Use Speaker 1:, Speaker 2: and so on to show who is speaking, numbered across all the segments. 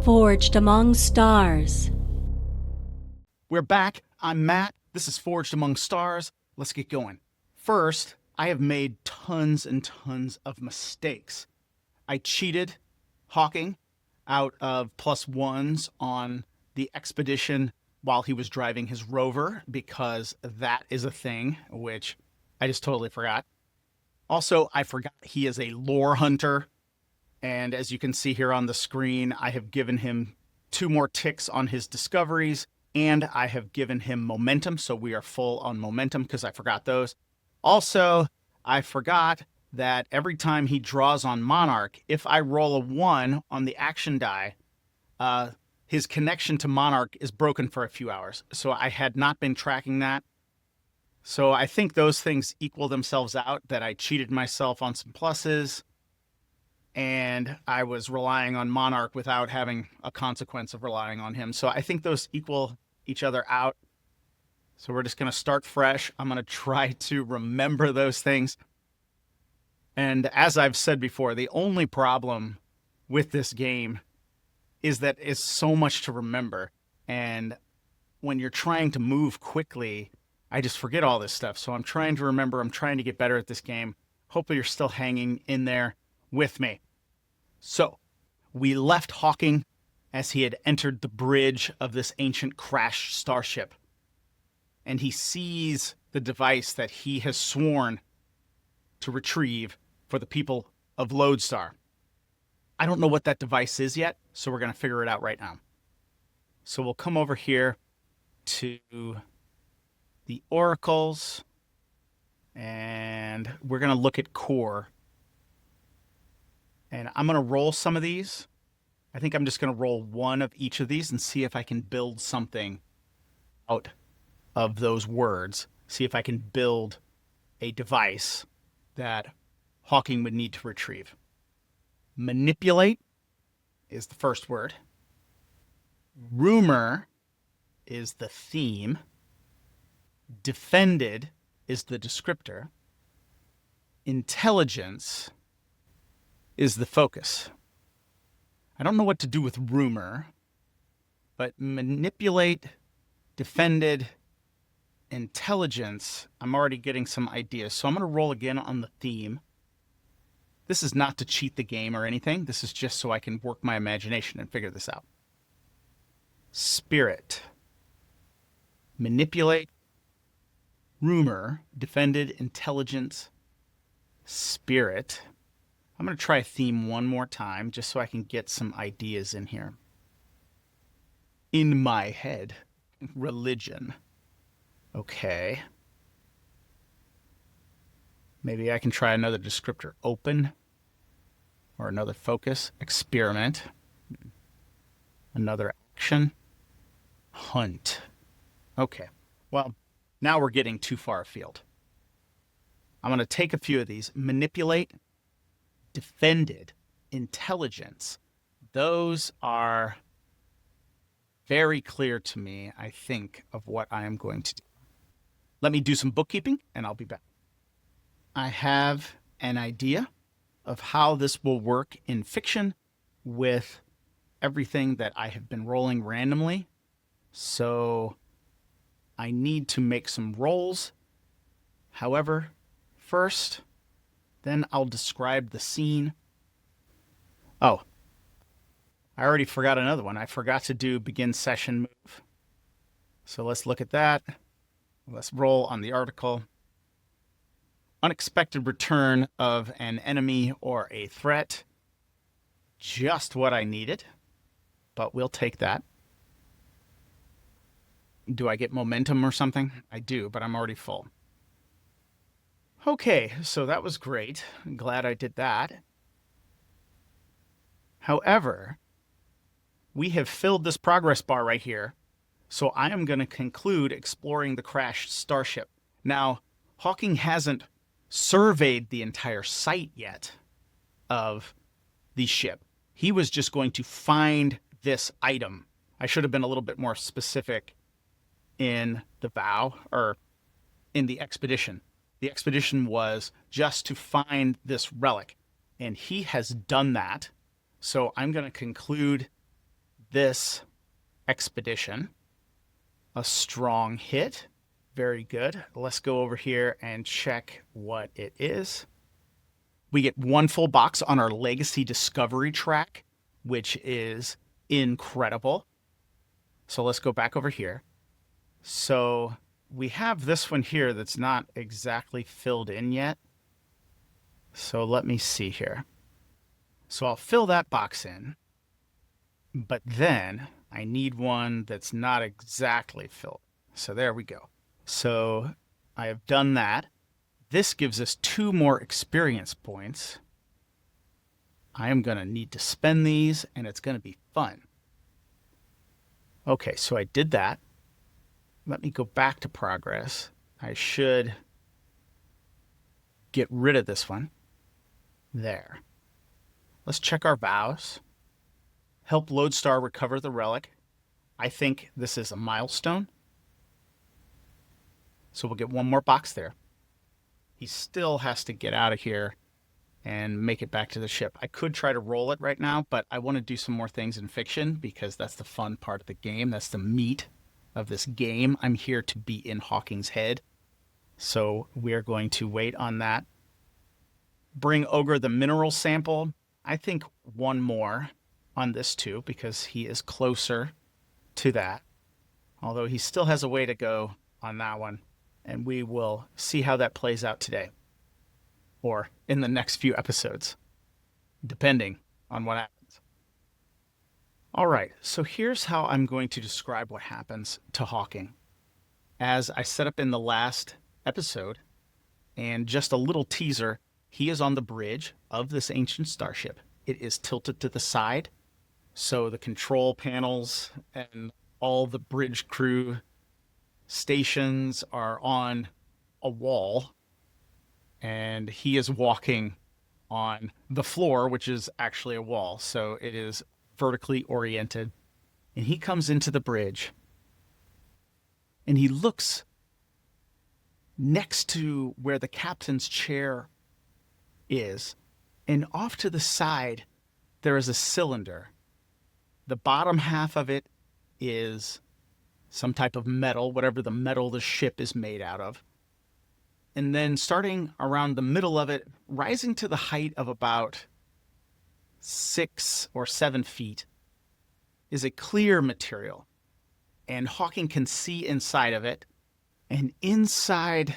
Speaker 1: Forged among stars.
Speaker 2: We're back. I'm Matt. This is Forged Among Stars. Let's get going. First, I have made tons and tons of mistakes. I cheated Hawking out of +1s on the expedition while he was driving his rover, because that is a thing, which I just totally forgot. Also, I forgot he is a lore hunter. And as you can see here on the screen, I have given him 2 more ticks on his discoveries, and I have given him momentum. So we are full on momentum because I forgot those. Also, I forgot that every time he draws on Monarch, if I roll a 1 on the action die, his connection to Monarch is broken for a few hours. So I had not been tracking that. So I think those things equal themselves out, that I cheated myself on some pluses, and I was relying on Monarch without having a consequence of relying on him. So I think those equal each other out. So we're just going to start fresh. I'm going to try to remember those things. And as I've said before, the only problem with this game is that it's so much to remember. And when you're trying to move quickly, I just forget all this stuff. So I'm trying to remember. I'm trying to get better at this game. Hopefully you're still hanging in there with me. So we left Hawking as he had entered the bridge of this ancient crashed starship. And he sees the device that he has sworn to retrieve for the people of Lodestar. I don't know what that device is yet, so we're going to figure it out right now. So we'll come over here to the oracles, and we're going to look at core. And I'm going to roll some of these. I think I'm just going to roll 1 of each of these and see if I can build something out of those words. See if I can build a device that Hawking would need to retrieve. Manipulate is the first word. Rumor is the theme. Defended is the descriptor. Intelligence is the focus. I don't know what to do with rumor, but manipulate, defended, intelligence, I'm already getting some ideas. So I'm going to roll again on the theme. This is not to cheat the game or anything. This is just so I can work my imagination and figure this out. Spirit. Manipulate, rumor, defended, intelligence, spirit. I'm going to try theme 1 more time just so I can get some ideas in here. In my head. Religion. Okay. Maybe I can try another descriptor. Open. Or another focus. Experiment. Another action. Hunt. Okay. Well, now we're getting too far afield. I'm going to take a few of these. Manipulate. Defended, intelligence. Those are very clear to me, I think, of what I am going to do. Let me do some bookkeeping, and I'll be back. I have an idea of how this will work in fiction with everything that I have been rolling randomly. So I need to make some rolls. However, first, then I'll describe the scene. Oh, I already forgot another one. I forgot to do begin session move. So let's look at that. Let's roll on the article. Unexpected return of an enemy or a threat. Just what I needed, but we'll take that. Do I get momentum or something? I do, but I'm already full. Okay, so that was great. I'm glad I did that. However, we have filled this progress bar right here, so I am going to conclude exploring the crashed starship. Now, Hawking hasn't surveyed the entire site yet of the ship. He was just going to find this item. I should have been a little bit more specific in the vow, or in the expedition. The expedition was just to find this relic, and he has done that. So I'm going to conclude this expedition. A strong hit. Very good. Let's go over here and check what it is. We get 1 full box on our legacy discovery track, which is incredible. So let's go back over here. So we have this one here that's not exactly filled in yet. So let me see here. So I'll fill that box in, but then I need one that's not exactly filled. So there we go. So I have done that. This gives us 2 more experience points. I am going to need to spend these, and it's going to be fun. Okay, so I did that. Let me go back to progress. I should get rid of this one. There. Let's check our vows. Help Lodestar recover the relic. I think this is a milestone. So we'll get 1 more box there. He still has to get out of here and make it back to the ship. I could try to roll it right now, but I want to do some more things in fiction because that's the fun part of the game. That's the meat of this game. I'm here to be in Hawking's head. So we're going to wait on that. Bring Ogre the mineral sample. I think 1 more on this too because he is closer to that. Although he still has a way to go on that one. And we will see how that plays out today. Or in the next few episodes. Depending on what happens. All right, so here's how I'm going to describe what happens to Hawking. As I set up in the last episode, and just a little teaser, he is on the bridge of this ancient starship. It is tilted to the side, so the control panels and all the bridge crew stations are on a wall, and he is walking on the floor, which is actually a wall. So it is vertically oriented. And he comes into the bridge, and he looks next to where the captain's chair is, and off to the side, there is a cylinder. The bottom half of it is some type of metal, whatever the metal the ship is made out of. And then starting around the middle of it, rising to the height of about 6 or 7 feet, is a clear material. And Hawking can see inside of it. And inside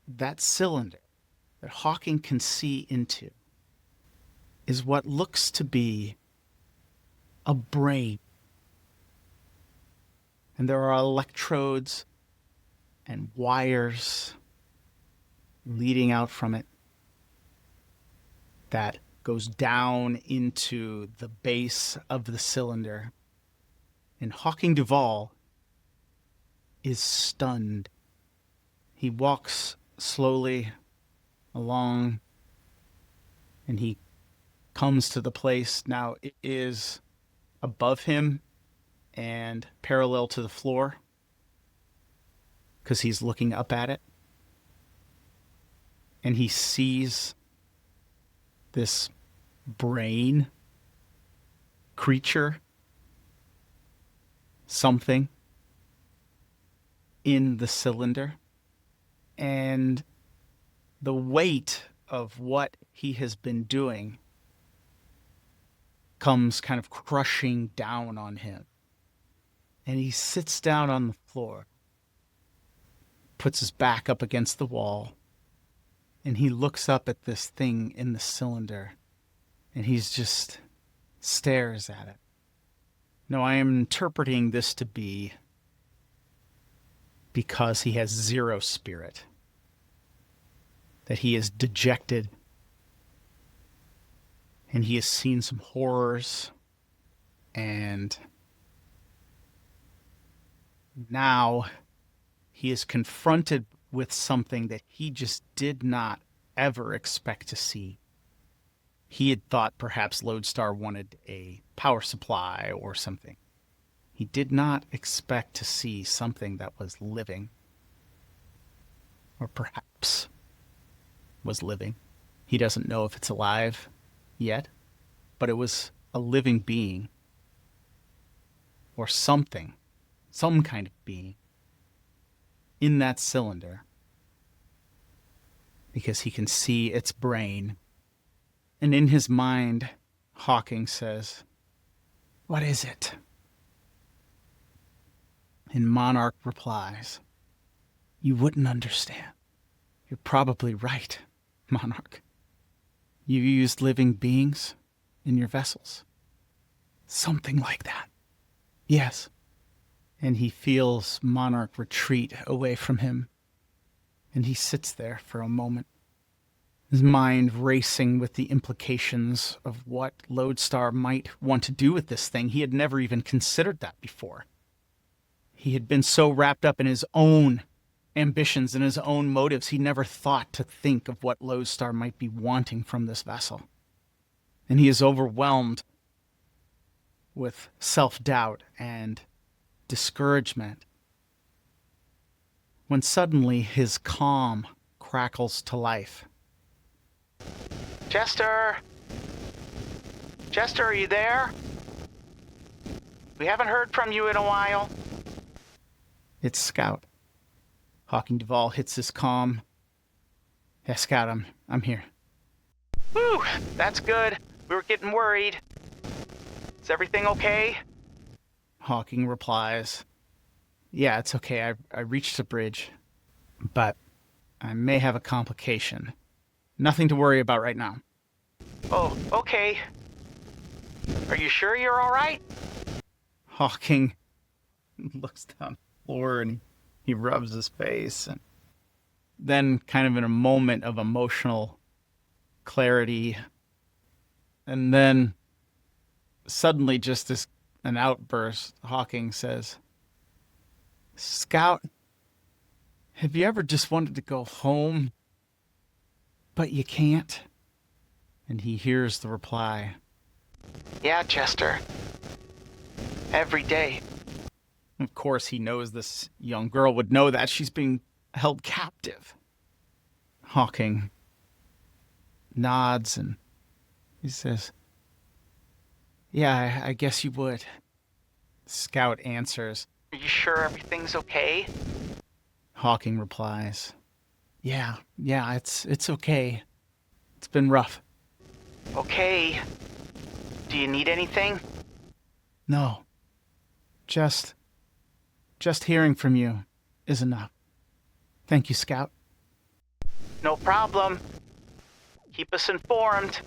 Speaker 2: that cylinder that Hawking can see into is what looks to be a brain. And there are electrodes and wires leading out from it that goes down into the base of the cylinder. And Hawking Duval is stunned. He walks slowly along, and he comes to the place. Now it is above him and parallel to the floor because he's looking up at it. And he sees this brain creature, something in the cylinder. And the weight of what he has been doing comes kind of crushing down on him. And he sits down on the floor, puts his back up against the wall, and he looks up at this thing in the cylinder, and he's just stares at it. No, I am interpreting this to be because he has 0 spirit, that he is dejected, and he has seen some horrors, and now he is confronted with something that he just did not ever expect to see. He had thought perhaps Lodestar wanted a power supply or something. He did not expect to see something that was living, or perhaps was living. He doesn't know if it's alive yet, but it was a living being. or something, some kind of being in that cylinder, because he can see its brain. And in his mind, Hawking says, "What is it?" And Monarch replies, "You wouldn't understand." "You're probably right, Monarch. You used living beings in your vessels." "Something like that. Yes." And he feels Monarch retreat away from him. And he sits there for a moment, his mind racing with the implications of what Lodestar might want to do with this thing. He had never even considered that before. He had been so wrapped up in his own ambitions and his own motives, he never thought to think of what Lodestar might be wanting from this vessel. And he is overwhelmed with self-doubt and discouragement when suddenly his calm crackles to life. "Jester! Jester, are you there? We haven't heard from you in a while." It's Scout. Hawking Duval hits his comm. "Yeah, Scout, I'm here." "Whew, that's good. We were getting worried. Is everything okay?" Hawking replies, "Yeah, it's okay. I reached the bridge, but I may have a complication. Nothing to worry about right now." "Oh, okay. Are you sure you're all right?" Hawking looks down the floor and he rubs his face. And then, kind of in a moment of emotional clarity, and then suddenly, just as an outburst, Hawking says, "Scout, have you ever just wanted to go home, but you can't?" And he hears the reply, "Yeah, Chester. Every day." Of course, he knows this young girl would know that. She's being held captive. Hawking nods and he says, "Yeah, I guess you would." Scout answers, "Are you sure everything's okay?" Hawking replies, Yeah, it's okay. It's been rough." "Okay. Do you need anything?" "No. Just hearing from you is enough. Thank you, Scout." "No problem. Keep us informed."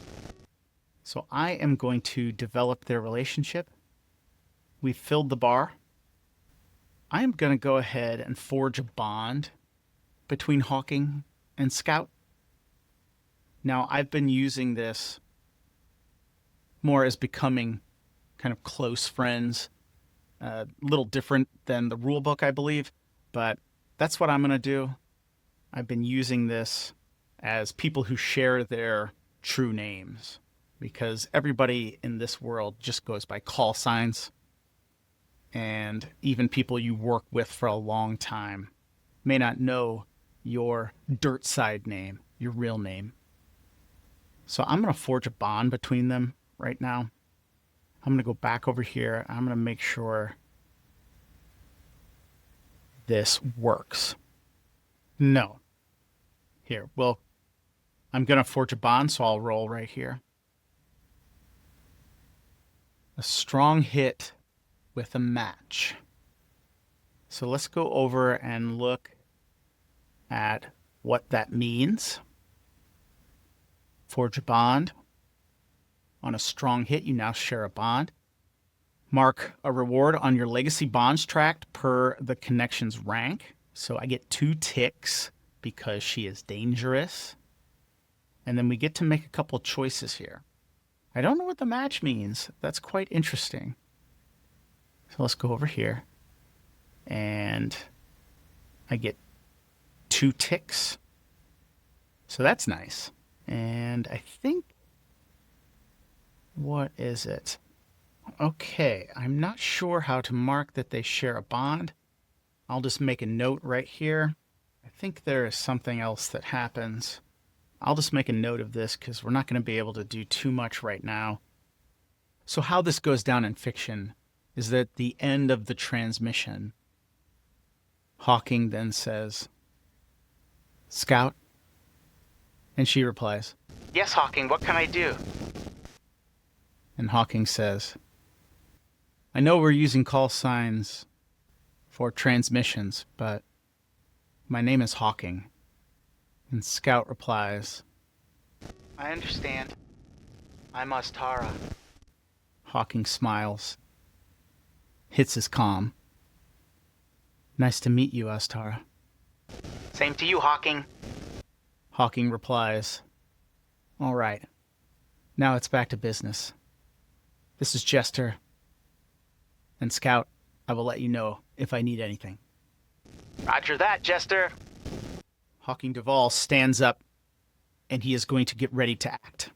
Speaker 2: So I am going to develop their relationship. We've filled the bar. I am going to go ahead and forge a bond between Hawking and Scout. Now, I've been using this more as becoming kind of close friends. A little different than the rule book, I believe, but that's what I'm going to do. I've been using this as people who share their true names, because everybody in this world just goes by call signs, and even people you work with for a long time may not know your dirt side name, your real name. So I'm going to forge a bond between them right now. I'm going to go back over here. I'm going to make sure this works. No. Here, well, I'm going to forge a bond, so I'll roll right here. A strong hit with a match. So let's go over and look at what that means. Forge a bond. On a strong hit, you now share a bond. Mark a reward on your legacy bonds tract per the connection's rank. So I get 2 ticks because she is dangerous. And then we get to make a couple choices here. I don't know what the match means. That's quite interesting. So let's go over here. And I get 2 ticks. So that's nice. And I think, what is it? Okay, I'm not sure how to mark that they share a bond. I'll just make a note right here. I think there is something else that happens. I'll just make a note of this because we're not going to be able to do too much right now. So how this goes down in fiction is at the end of the transmission, Hawking then says, "Scout?" And she replies, "Yes, Hawking, what can I do?" And Hawking says, "I know we're using call signs for transmissions, but my name is Hawking." And Scout replies, "I understand. I'm Astara." Hawking smiles, hits his comm. "Nice to meet you, Astara." "Same to you, Hawking." Hawking replies, "All right. Now it's back to business. This is Jester. And Scout, I will let you know if I need anything." "Roger that, Jester." Hawking Duval stands up, and he is going to get ready to act.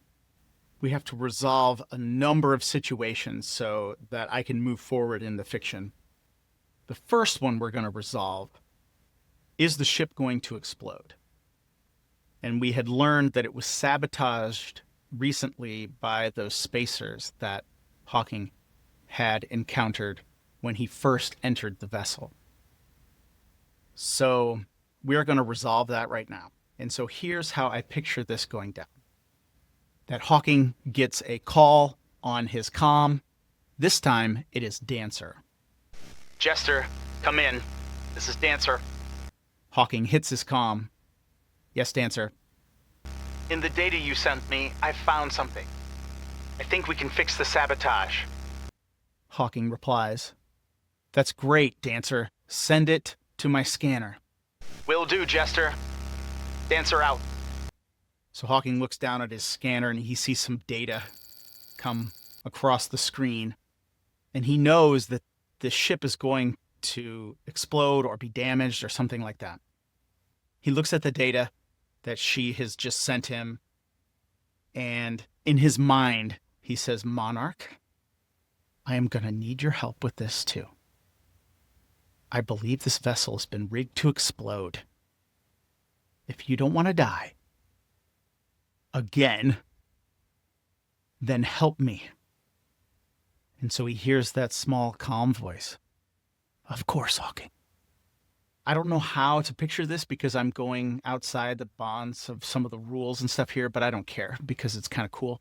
Speaker 2: We have to resolve a number of situations so that I can move forward in the fiction. The first one we're going to resolve is the ship going to explode? And we had learned that it was sabotaged recently by those spacers that Hawking had encountered when he first entered the vessel. So we're going to resolve that right now. And so here's how I picture this going down. That Hawking gets a call on his comm. This time it is Dancer. "Jester, come in. This is Dancer." Hawking hits his comm. "Yes, Dancer." "In the data you sent me, I found something. I think we can fix the sabotage." Hawking replies, "That's great, Dancer. Send it to my scanner." "Will do, Jester. Dancer out." So Hawking looks down at his scanner and he sees some data come across the screen. And he knows that the ship is going to explode or be damaged or something like that. He looks at the data that she has just sent him. And in his mind, he says, "Monarch, I am going to need your help with this too. I believe this vessel has been rigged to explode. If you don't want to die again, then help me." And so he hears that small, calm voice. "Of course, Hawking." I don't know how to picture this because I'm going outside the bonds of some of the rules and stuff here, but I don't care because it's kind of cool.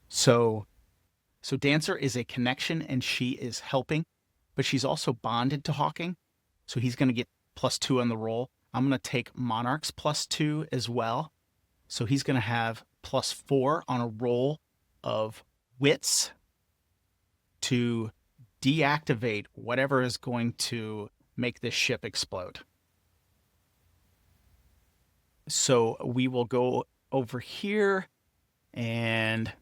Speaker 2: So Dancer is a connection and she is helping, but she's also bonded to Hawking. So he's going to get +2 on the roll. I'm going to take Monarch's +2 as well. So he's going to have +4 on a roll of wits to deactivate whatever is going to make this ship explode. So we will go over here, and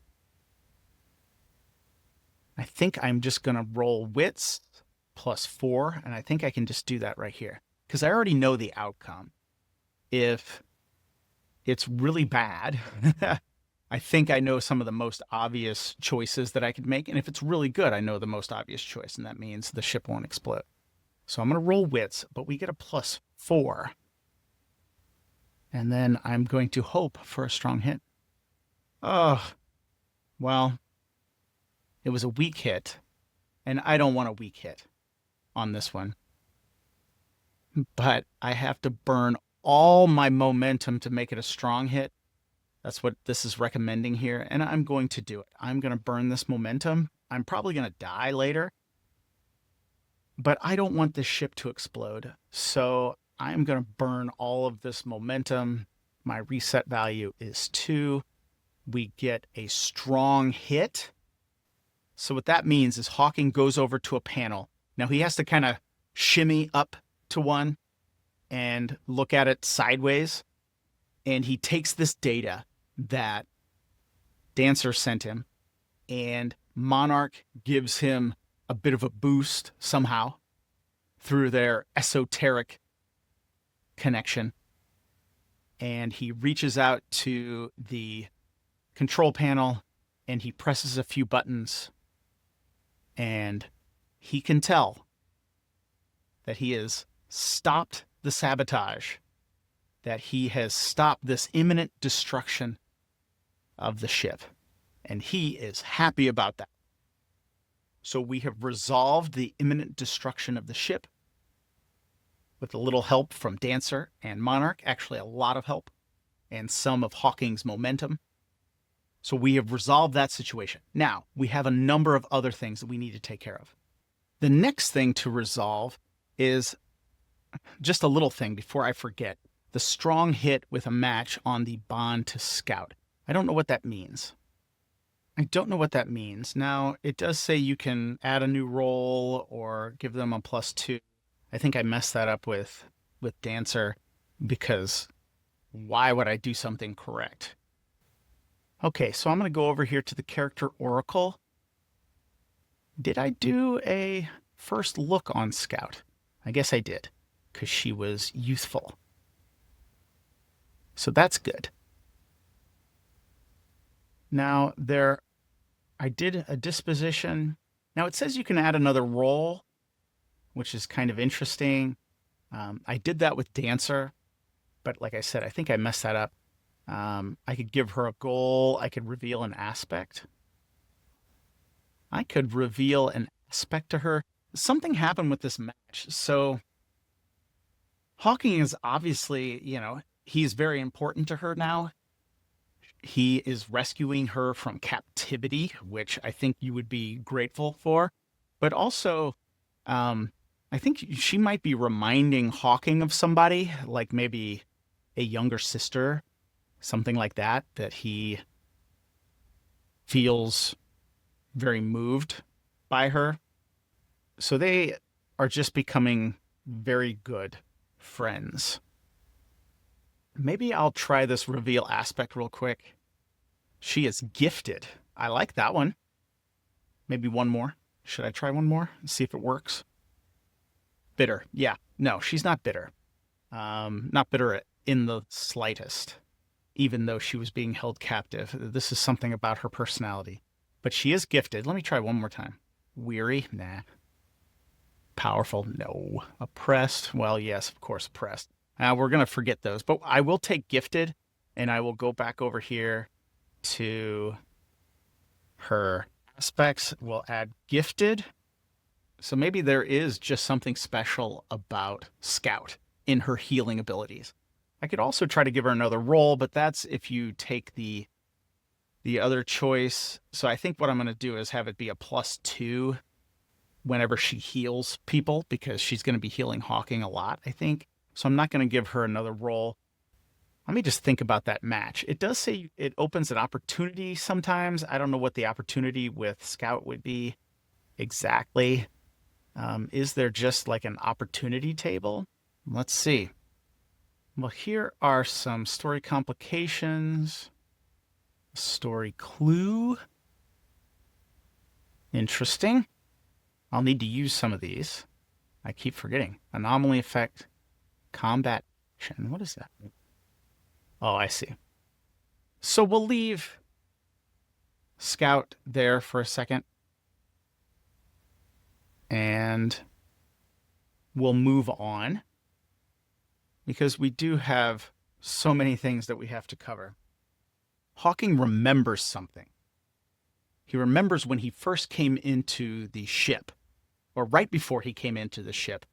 Speaker 2: I think I'm just going to roll wits +4, and I think I can just do that right here because I already know the outcome. If it's really bad, I think I know some of the most obvious choices that I could make. And if it's really good, I know the most obvious choice, and that means the ship won't explode. So I'm going to roll wits, but we get a +4. And then I'm going to hope for a strong hit. Oh, well, it was a weak hit, and I don't want a weak hit on this one. But I have to burn all my momentum to make it a strong hit. That's what this is recommending here, and I'm going to do it. I'm going to burn this momentum. I'm probably going to die later, but I don't want this ship to explode, so I'm going to burn all of this momentum. My reset value is 2. We get a strong hit. So what that means is Hawking goes over to a panel. Now he has to kind of shimmy up to one and look at it sideways, and he takes this data that Dancer sent him, and Monarch gives him a bit of a boost somehow through their esoteric connection. And he reaches out to the control panel and he presses a few buttons, and he can tell that he has stopped the sabotage, that he has stopped this imminent destruction of the ship. And he is happy about that. So we have resolved the imminent destruction of the ship with a little help from Dancer and Monarch, actually a lot of help, and some of Hawking's momentum. So we have resolved that situation. Now, we have a number of other things that we need to take care of. The next thing to resolve is just a little thing before I forget. The strong hit with a match on the bond to scout. I don't know what that means. Now, it does say you can add a new roll or give them a +2. I think I messed that up with Dancer because why would I do something correct? Okay, so I'm going to go over here to the character Oracle. Did I do a first look on Scout? I guess I did, because she was youthful. So that's good. Now, I did a disposition. Now, it says you can add another roll, which is kind of interesting. I did that with Dancer, but like I said, I think I messed that up. I could give her a goal. I could reveal an aspect. To her. Something happened with this match. So Hawking is obviously, he's very important to her now. He is rescuing her from captivity, which I think you would be grateful for. But also, I think she might be reminding Hawking of somebody, like maybe a younger sister, something like that he feels very moved by her. So they are just becoming very good friends. Maybe I'll try this reveal aspect real quick. She is gifted. I like that one. Maybe one more. Should I try one more and see if it works? Bitter. Yeah. No, she's not bitter. Not bitter in the slightest, even though she was being held captive. This is something about her personality. But she is gifted. Let me try one more time. Weary? Nah. Powerful? No. Oppressed? Well, yes, of course, oppressed. We're going to forget those. But I will take gifted, and I will go back over here to her aspects. We'll add gifted. So maybe there is just something special about Scout in her healing abilities. I could also try to give her another roll, but that's if you take the other choice. So I think what I'm going to do is have it be a +2 whenever she heals people, because she's going to be healing Hawking a lot, I think. So I'm not going to give her another roll. Let me just think about that match. It does say it opens an opportunity sometimes. I don't know what the opportunity with Scout would be exactly. Is there just like an opportunity table? Let's see. Well, here are some story complications. Story clue. Interesting. I'll need to use some of these. I keep forgetting. Anomaly effect. Combat action. What is that? Oh, I see. So we'll leave Scout there for a second. And we'll move on, because we do have so many things that we have to cover. Hawking remembers something. He remembers when he first came into the ship, or right before he came into the ship,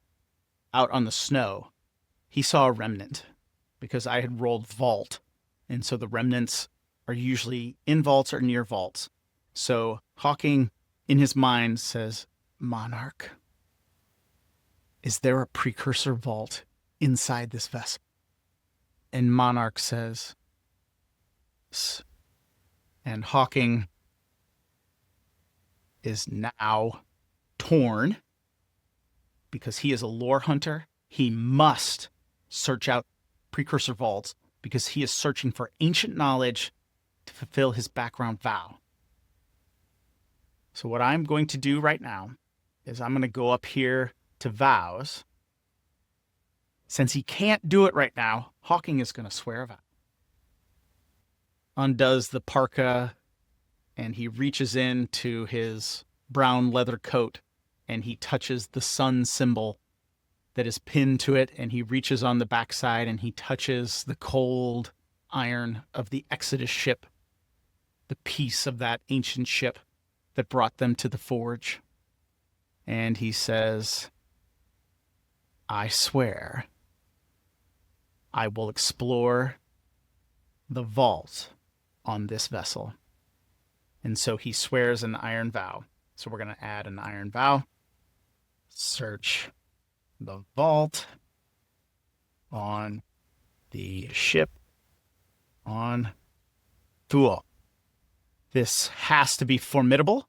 Speaker 2: out on the snow, he saw a remnant, because I had rolled vault, and so the remnants are usually in vaults or near vaults. So Hawking, in his mind, says, Monarch, is there a precursor vault inside this vessel? And Monarch says, S. And Hawking is now torn, because he is a lore hunter. He must search out precursor vaults, because he is searching for ancient knowledge to fulfill his background vow. So what I'm going to do right now is I'm going to go up here to vows. Since he can't do it right now, Hawking is going to swear a vow. Undoes the parka, and he reaches into his brown leather coat, and he touches the sun symbol that is pinned to it, and he reaches on the backside, and he touches the cold iron of the Exodus ship, the piece of that ancient ship that brought them to the forge. And he says, I swear I will explore the vault on this vessel. And so he swears an iron vow. So we're going to add an iron vow. Search the vault on the ship on Duval. This has to be formidable.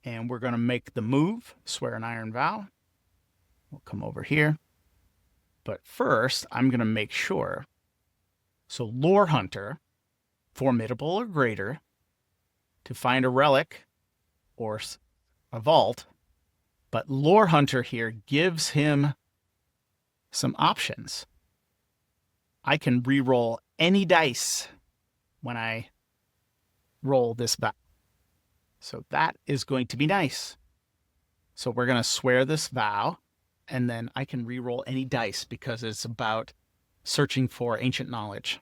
Speaker 2: And we're going to make the move, swear an iron vow. We'll come over here. But first, I'm going to make sure. So lore hunter, formidable or greater, to find a relic or a vault. But lore hunter here gives him some options. I can re-roll any dice when I roll this vow. So that is going to be nice. So we're going to swear this vow, and then I can re-roll any dice because it's about searching for ancient knowledge.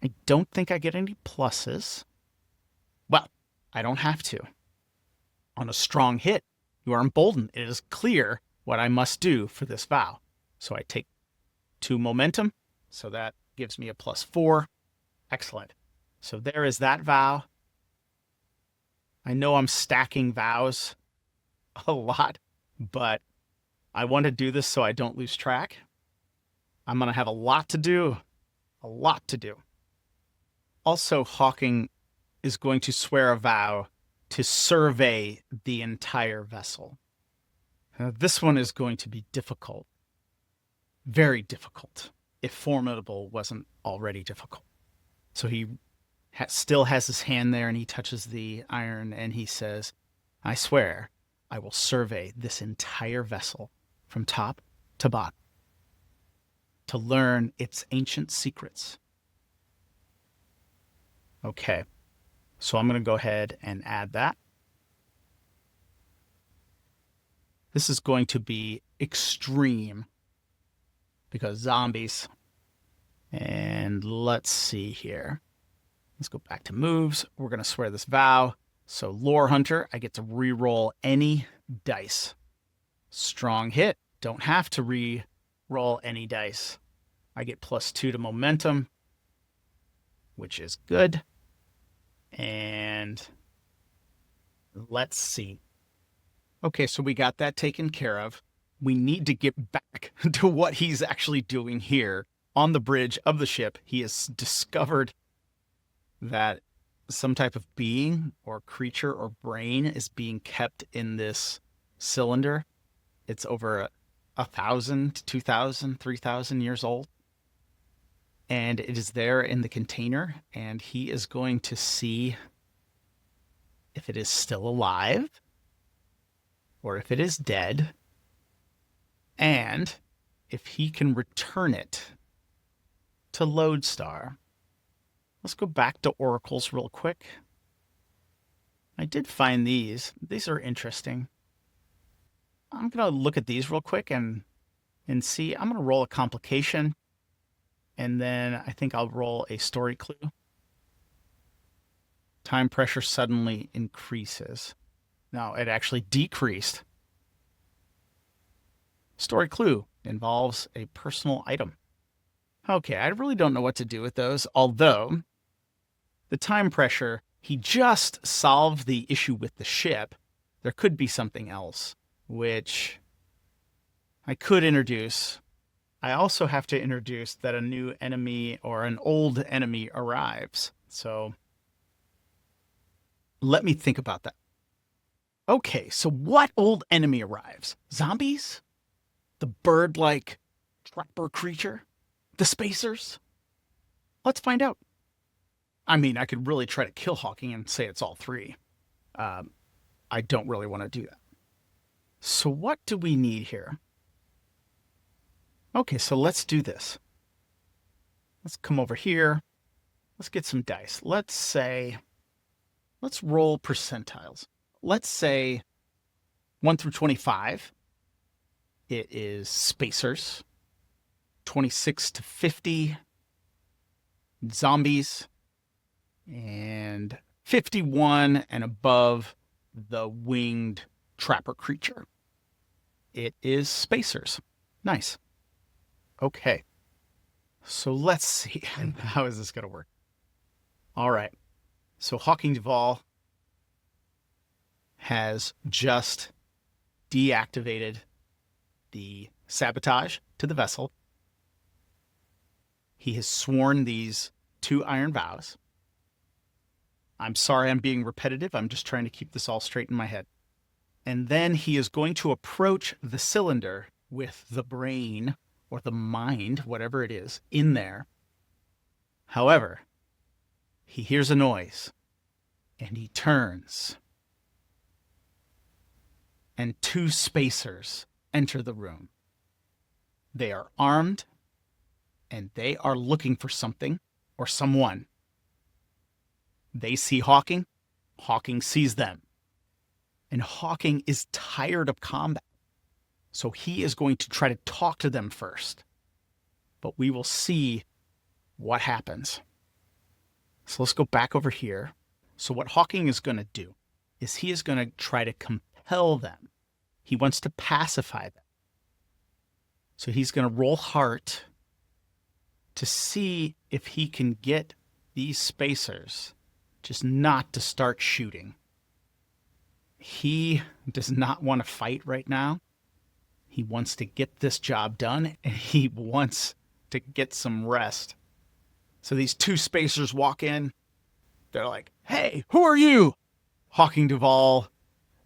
Speaker 2: I don't think I get any pluses. Well, I don't have to. On a strong hit, you are emboldened. It is clear what I must do for this vow. So I take 2 momentum, so that gives me a +4. Excellent. So there is that vow. I know I'm stacking vows a lot, but I want to do this so I don't lose track. I'm going to have a lot to do. A lot to do. Also, Hawking is going to swear a vow to survey the entire vessel. Now, this one is going to be difficult. Very difficult, if formidable wasn't already difficult. So he still has his hand there, and he touches the iron, and he says, I swear I will survey this entire vessel from top to bottom to learn its ancient secrets. Okay, so I'm going to go ahead and add that. This is going to be extreme because zombies. And let's see here. Let's go back to moves. We're going to swear this vow. So lore hunter, I get to re-roll any dice. Strong hit. Don't have to re-roll any dice. I get +2 to momentum, which is good. And let's see. Okay, so we got that taken care of. We need to get back to what he's actually doing here. On the bridge of the ship, he has discovered that some type of being or creature or brain is being kept in this cylinder. It's over 1,000, 2,000, 3,000 years old. And it is there in the container, and he is going to see if it is still alive or if it is dead, and if he can return it to Lodestar. Let's go back to oracles real quick. I did find these. These are interesting. I'm going to look at these real quick and see. I'm going to roll a complication, and then I think I'll roll a story clue. Time pressure suddenly increases. No, it actually decreased. Story clue involves a personal item. Okay, I really don't know what to do with those, although the time pressure, he just solved the issue with the ship. There could be something else, which I could introduce. I also have to introduce that a new enemy or an old enemy arrives. So let me think about that. Okay, so what old enemy arrives? Zombies? The bird-like trapper creature? The spacers? Let's find out. I mean, I could really try to kill Hawking and say it's all 3. I don't really want to do that. So what do we need here? Okay, so let's do this. Let's come over here. Let's get some dice. Let's roll percentiles. Let's say 1 through 25. It is spacers. 26 to 50, zombies, and 51 and above, the winged trapper creature. It is spacers. Nice. Okay. So let's see. How is this going to work? All right. So Hawking Duval has just deactivated the sabotage to the vessel. He has sworn these 2 iron vows. I'm sorry I'm being repetitive. I'm just trying to keep this all straight in my head. And then he is going to approach the cylinder with the brain or the mind, whatever it is, in there. However, he hears a noise and he turns. And 2 spacers enter the room. They are armed and they are looking for something or someone. They see Hawking. Hawking sees them. And Hawking is tired of combat. So he is going to try to talk to them first. But we will see what happens. So let's go back over here. So what Hawking is going to do is he is going to try to compel them. He wants to pacify them. So he's going to roll heart to see if he can get these spacers just not to start shooting. He does not want to fight right now. He wants to get this job done, and he wants to get some rest. So these 2 spacers walk in. They're like, "Hey, who are you?" Hawking Duval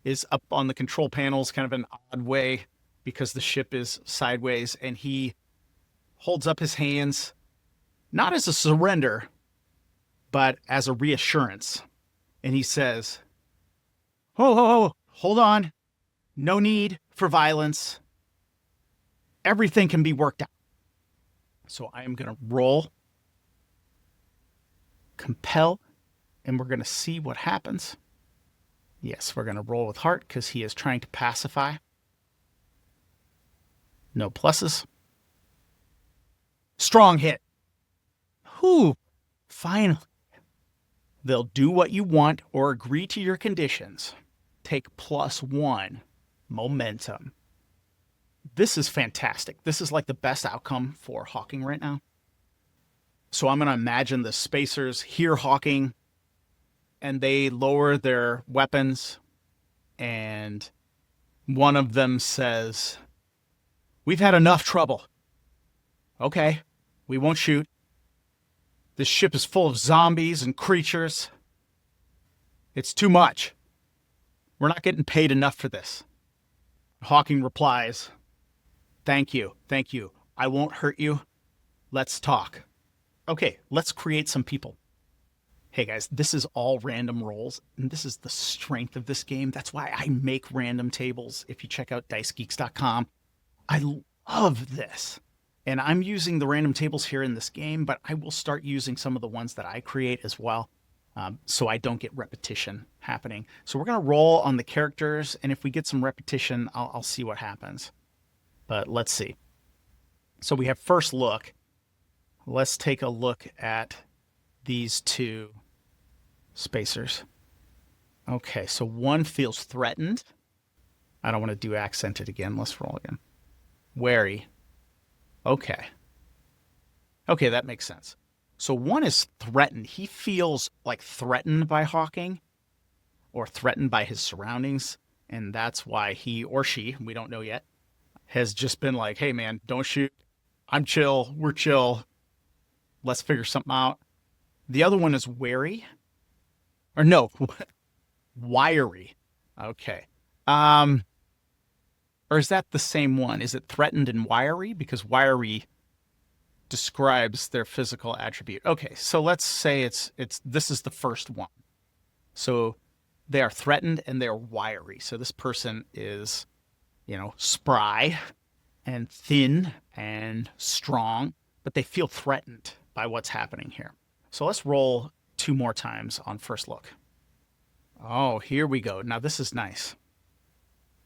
Speaker 2: is up on the control panels kind of an odd way because the ship is sideways, and he holds up his hands, not as a surrender, but as a reassurance. And he says, "Oh, hold on. No need for violence. Everything can be worked out." So I am going to roll compel, and we're going to see what happens. Yes, we're going to roll with heart because he is trying to pacify. No pluses. Strong hit. Whew. Finally. They'll do what you want or agree to your conditions. Take +1 momentum. This is fantastic. This is like the best outcome for Hawking right now. So I'm going to imagine the spacers hear Hawking and they lower their weapons, and one of them says, "We've had enough trouble." "Okay, we won't shoot. This ship is full of zombies and creatures. It's too much. We're not getting paid enough for this." Hawking replies, Thank you. I won't hurt you. Let's talk." Okay, let's create some people. Hey guys, this is all random rolls, and this is the strength of this game. That's why I make random tables. If you check out dicegeeks.com, I love this. And I'm using the random tables here in this game, but I will start using some of the ones that I create as well, so I don't get repetition happening. So we're going to roll on the characters, and if we get some repetition, I'll see what happens. But let's see. So we have first look. Let's take a look at these 2 spacers. Okay, so one feels threatened. I don't want to do accented again. Let's roll again. Wary. Okay, that makes sense. So one is threatened. He feels like threatened by Hawking or threatened by his surroundings, and that's why he or she, we don't know yet, has just been like, "Hey man, don't shoot. I'm chill. We're chill. Let's figure something out." The other one is wary. Or no, wiry. Okay. Or is that the same one? Is it threatened and wiry? Because wiry describes their physical attribute. Okay, so let's say this is the first one. So they are threatened and they're wiry. So this person is, spry and thin and strong, but they feel threatened by what's happening here. So let's roll 2 more times on first look. Oh, here we go. Now this is nice.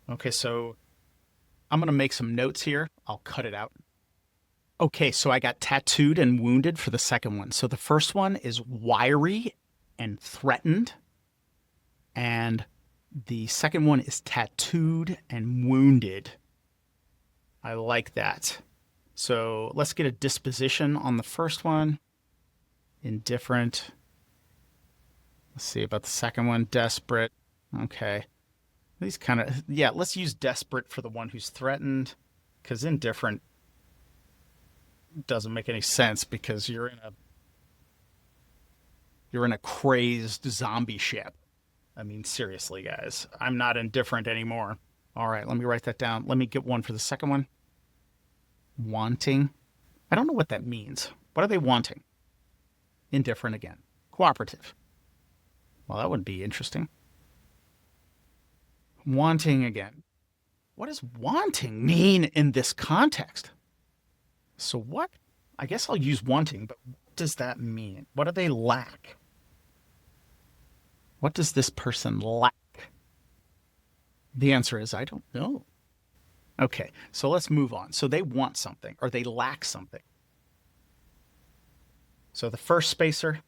Speaker 2: Okay, so I'm going to make some notes here. I'll cut it out. Okay, so I got tattooed and wounded for the second one. So the first one is wiry and threatened. And The second one is tattooed and wounded. I like that. So let's get a disposition on the first one. Indifferent. Let's see about the second one. Desperate. Okay. These kind of, yeah, let's use desperate for the one who's threatened, because indifferent doesn't make any sense because you're in a crazed zombie ship. I mean, seriously, guys, I'm not indifferent anymore. All right, let me write that down. Let me get one for the second one. Wanting. I don't know what that means. What are they wanting? Indifferent again. Cooperative. Well, that would be interesting. Wanting again. What does wanting mean in this context? So what? I guess I'll use wanting, but what does that mean? What do they lack? What does this person lack? The answer is I don't know. Okay, so let's move on. So they want something, or they lack something. So the first spacer,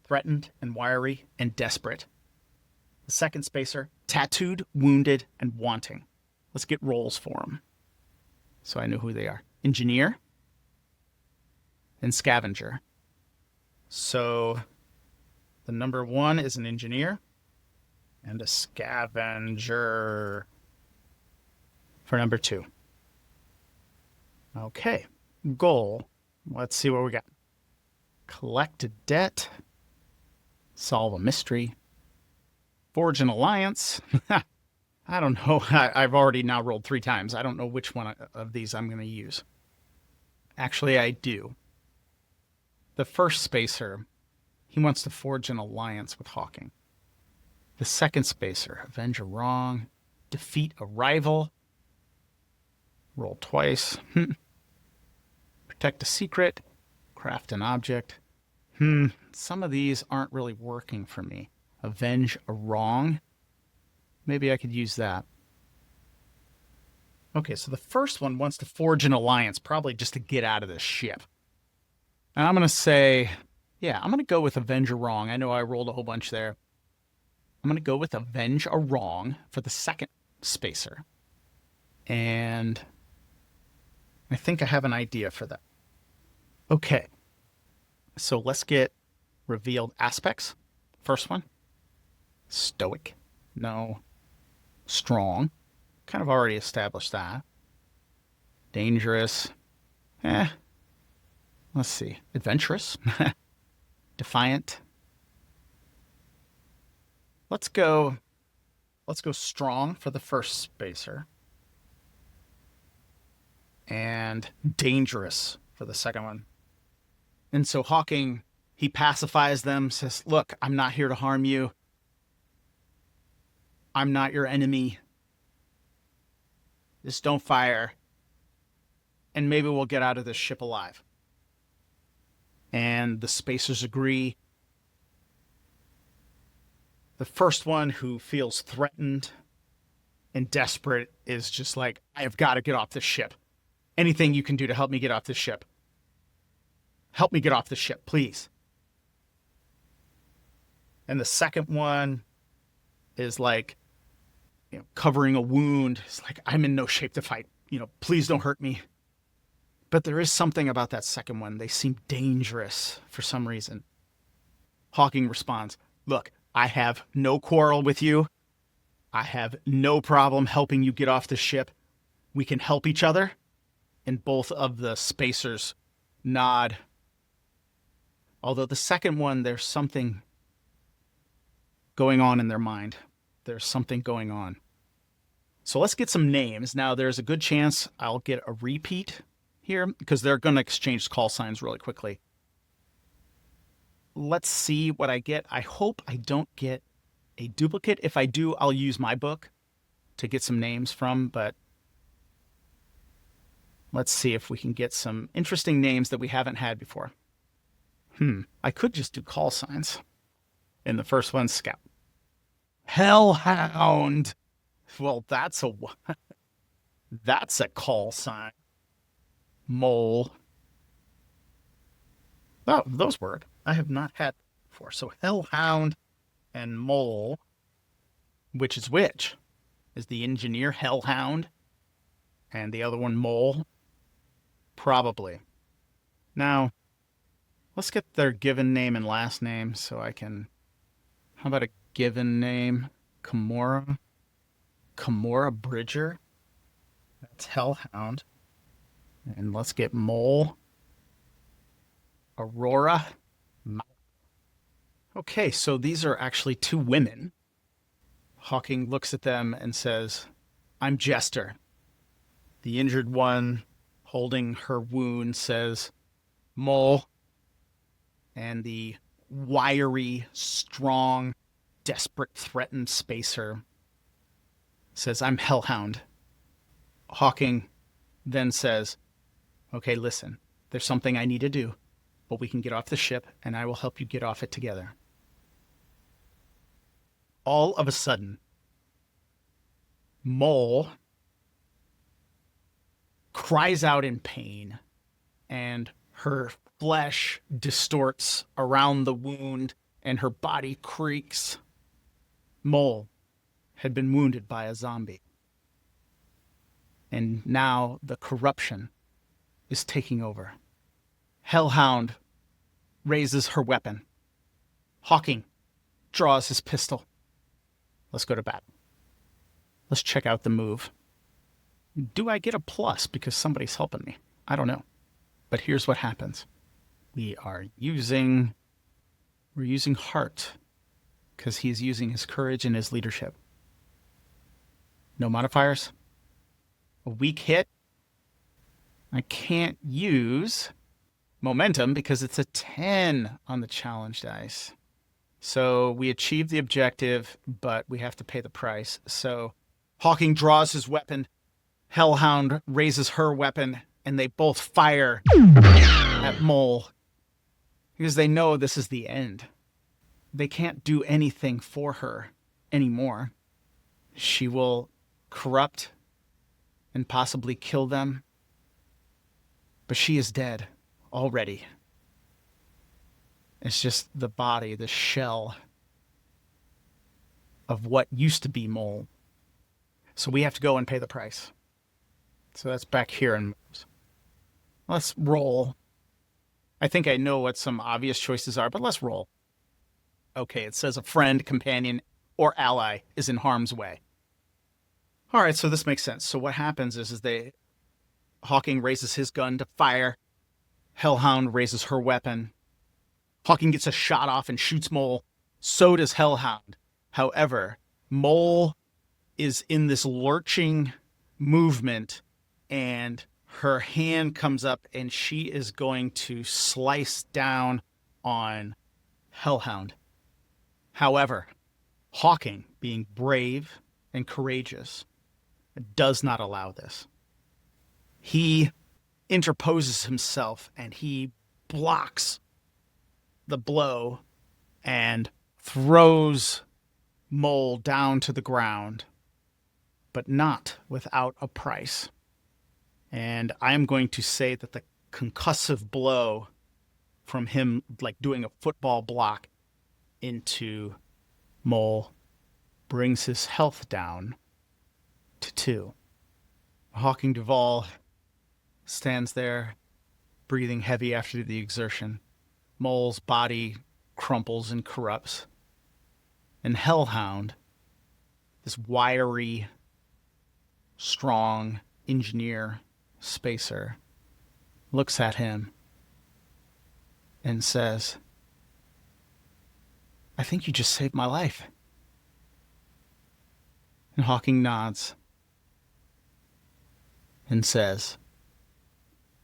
Speaker 2: threatened and wiry and desperate. The second spacer, tattooed, wounded, and wanting. Let's get roles for them, so I know who they are. Engineer and scavenger. So the number one is an engineer and a scavenger for number two. Okay, goal. Let's see what we got. Collect a debt. Solve a mystery. Forge an alliance. I don't know. I've already now rolled 3 times. I don't know which one of these I'm going to use. Actually, I do. The first spacer, he wants to forge an alliance with Hawking. The second spacer, avenge a wrong, defeat a rival, roll twice, protect a secret, craft an object. Some of these aren't really working for me. Avenge a wrong. Maybe I could use that. Okay, so the first one wants to forge an alliance, probably just to get out of this ship. And I'm going to say, yeah, I'm going to go with avenge a wrong. I know I rolled a whole bunch there. I'm going to go with avenge a wrong for the second spacer. And I think I have an idea for that. Okay, so let's get revealed aspects. First one, stoic. No. Strong. Kind of already established that. Dangerous. Let's see. Adventurous. Defiant. Let's go strong for the first spacer. And dangerous for the second one. And so Hawking, he pacifies them, says, look, I'm not here to harm you. I'm not your enemy. Just don't fire. And maybe we'll get out of this ship alive. And the spacers agree. The first one, who feels threatened and desperate, is just like, I have got to get off this ship. Anything you can do to help me get off this ship. Help me get off the ship, please. And the second one is like, covering a wound. It's like, I'm in no shape to fight. Please don't hurt me. But there is something about that second one. They seem dangerous for some reason. Hawking responds, look, I have no quarrel with you. I have no problem helping you get off the ship. We can help each other. And both of the spacers nod. Although the second one, there's something going on in their mind. There's something going on. So let's get some names. Now, there's a good chance I'll get a repeat here because they're going to exchange call signs really quickly. Let's see what I get. I hope I don't get a duplicate. If I do, I'll use my book to get some names from, but let's see if we can get some interesting names that we haven't had before. I could just do call signs. In the first one, Scout. Hellhound. Well, that's a call sign. Mole. Oh, those work. I have not had before. So Hellhound and Mole. Which is which? Is the engineer Hellhound and the other one Mole? Probably. Now, let's get their given name and last name so I can... How about a given name? Kimura? Kimura Bridger? That's Hellhound. And let's get Mole. Aurora. Okay, so these are actually two women. Hawking looks at them and says, I'm Jester. The injured one, holding her wound, says, Mole. And the wiry, strong, desperate, threatened spacer says, I'm Hellhound. Hawking then says, okay, listen, there's something I need to do, but we can get off the ship and I will help you get off it together. All of a sudden, Mole cries out in pain and her flesh distorts around the wound and her body creaks. Mole had been wounded by a zombie. And now the corruption is taking over. Hellhound raises her weapon. Hawking draws his pistol. Let's go to battle. Let's check out the move. Do I get a plus because somebody's helping me? I don't know. But here's what happens. We're using heart because he's using his courage and his leadership. No modifiers. A weak hit. I can't use momentum because it's a 10 on the challenge dice. So we achieved the objective, but we have to pay the price. So Hawking draws his weapon. Hellhound raises her weapon, and they both fire at Mole because they know this is the end. They can't do anything for her anymore. She will corrupt and possibly kill them, but she is dead already. It's just the body, the shell of what used to be Mole. So we have to go and pay the price. So that's back here in moves. Let's roll. I think I know what some obvious choices are, but let's roll. Okay, it says a friend, companion, or ally is in harm's way. All right, so this makes sense. So what happens is Hawking raises his gun to fire. Hellhound raises her weapon. Hawking gets a shot off and shoots Mole. So does Hellhound. However, Mole is in this lurching movement, and her hand comes up, and she is going to slice down on Hellhound. However, Hawking, being brave and courageous, does not allow this. He interposes himself, and he blocks the blow and throws Mole down to the ground, but not without a price. And I'm going to say that the concussive blow from him, like doing a football block into Mole, brings his health down to 2. Hawking Duval stands there, breathing heavy after the exertion. Mole's body crumples and corrupts. And Hellhound, this wiry, strong engineer spacer, looks at him and says, I think you just saved my life. And Hawking nods and says,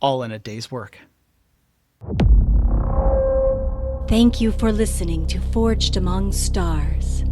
Speaker 2: all in a day's work.
Speaker 1: Thank you for listening to Forged Among Stars.